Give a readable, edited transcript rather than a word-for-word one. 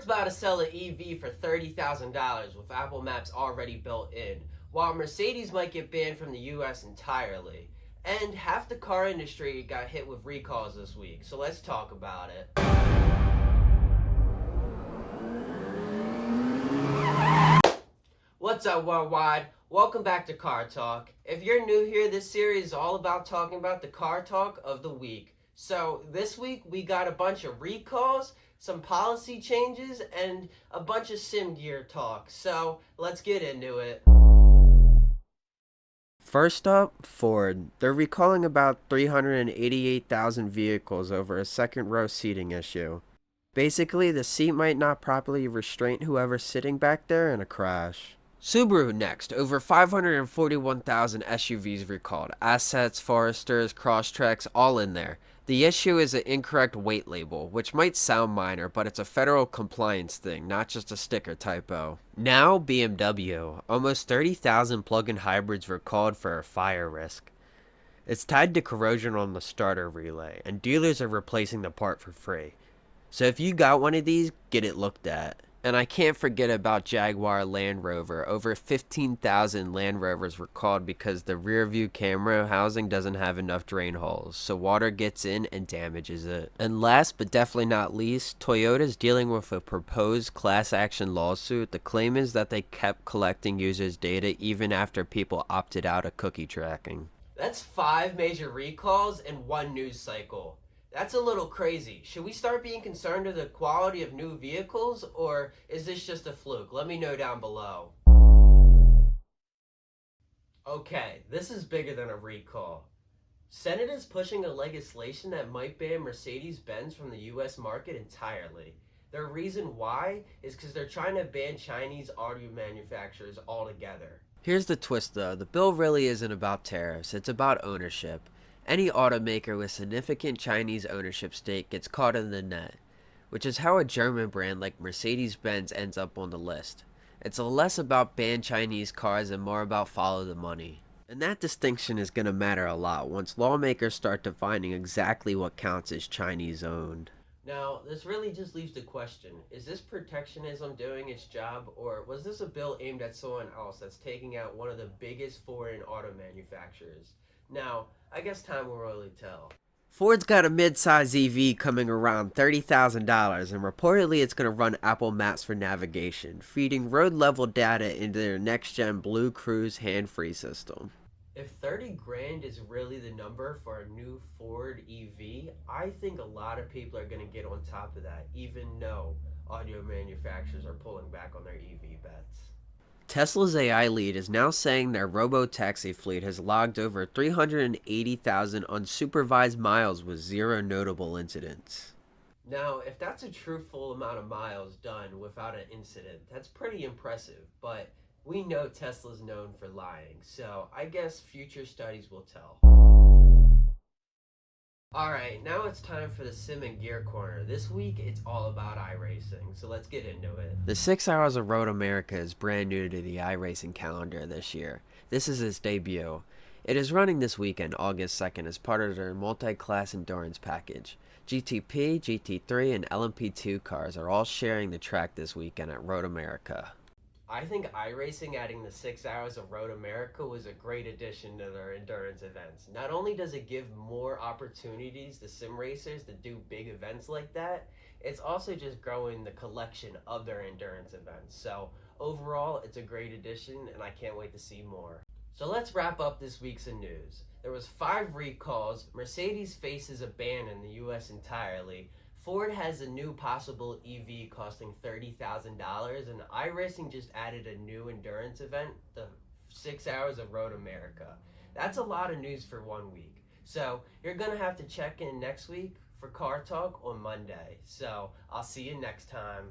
Ford's about to sell an EV for $30,000 with Apple Maps already built in, while Mercedes might get banned from the US entirely. And half the car industry got hit with recalls this week, so let's talk about it. What's up, Worldwide? Welcome back to Car Talk. If you're new here, this series is all about talking about the car talk of the week. So this week we got a bunch of recalls, some policy changes, and a bunch of sim gear talk. So let's get into it. First up, Ford. They're recalling about 388,000 vehicles over a second row seating issue. Basically, the seat might not properly restrain whoever's sitting back there in a crash. Subaru next. Over 541,000 SUVs recalled. Assets, Foresters, Crosstreks, all in there. The issue is an incorrect weight label, which might sound minor, but it's a federal compliance thing, not just a sticker typo. Now, BMW. Almost 30,000 plug-in hybrids recalled for a fire risk. It's tied to corrosion on the starter relay, and dealers are replacing the part for free. So if you got one of these, get it looked at. And I can't forget about Jaguar Land Rover. Over 15,000 Land Rovers were called because the rear view camera housing doesn't have enough drain holes, so water gets in and damages it. And last but definitely not least, Toyota's dealing with a proposed class action lawsuit. The claim is that they kept collecting users' data even after people opted out of cookie tracking. That's 5 major recalls in one news cycle. That's a little crazy. Should we start being concerned with the quality of new vehicles, or is this just a fluke? Let me know down below. Okay, this is bigger than a recall. Senate is pushing a legislation that might ban Mercedes-Benz from the US market entirely. Their reason why is because they're trying to ban Chinese auto manufacturers altogether. Here's the twist though, the bill really isn't about tariffs, it's about ownership. Any automaker with significant Chinese ownership stake gets caught in the net, which is how a German brand like Mercedes-Benz ends up on the list. It's less about ban Chinese cars and more about follow the money. And that distinction is going to matter a lot once lawmakers start defining exactly what counts as Chinese owned. Now, this really just leaves the question, is this protectionism doing its job, or was this a bill aimed at someone else that's taking out one of the biggest foreign auto manufacturers? Now, I guess time will really tell. Ford's got a mid-size EV coming around $30,000, and reportedly it's going to run Apple Maps for navigation, feeding road-level data into their next-gen Blue Cruise hand-free system. If 30 grand is really the number for a new Ford EV, I think a lot of people are going to get on top of that, even though auto manufacturers are pulling back on their EV bets. Tesla's AI lead is now saying their Robotaxi fleet has logged over 380,000 unsupervised miles with zero notable incidents. Now, if that's a truthful amount of miles done without an incident, that's pretty impressive, but we know Tesla's known for lying, so I guess future studies will tell. Alright, now it's time for the Sim and Gear Corner. This week, it's all about iRacing, so let's get into it. The 6 Hours of Road America is brand new to the iRacing calendar this year. This is its debut. It is running this weekend, August 2nd, as part of their multi-class endurance package. GTP, GT3, and LMP2 cars are all sharing the track this weekend at Road America. I think iRacing adding the 6 Hours of Road America was a great addition to their endurance events. Not only does it give more opportunities to sim racers to do big events like that, it's also just growing the collection of their endurance events. So overall, it's a great addition and I can't wait to see more. So let's wrap up this week's in news. There was 5 recalls, Mercedes faces a ban in the US entirely, Ford has a new possible EV costing $30,000, and iRacing just added a new endurance event, the 6 Hours of Road America. That's a lot of news for 1 week. So you're going to have to check in next week for Car Talk on Monday. So I'll see you next time.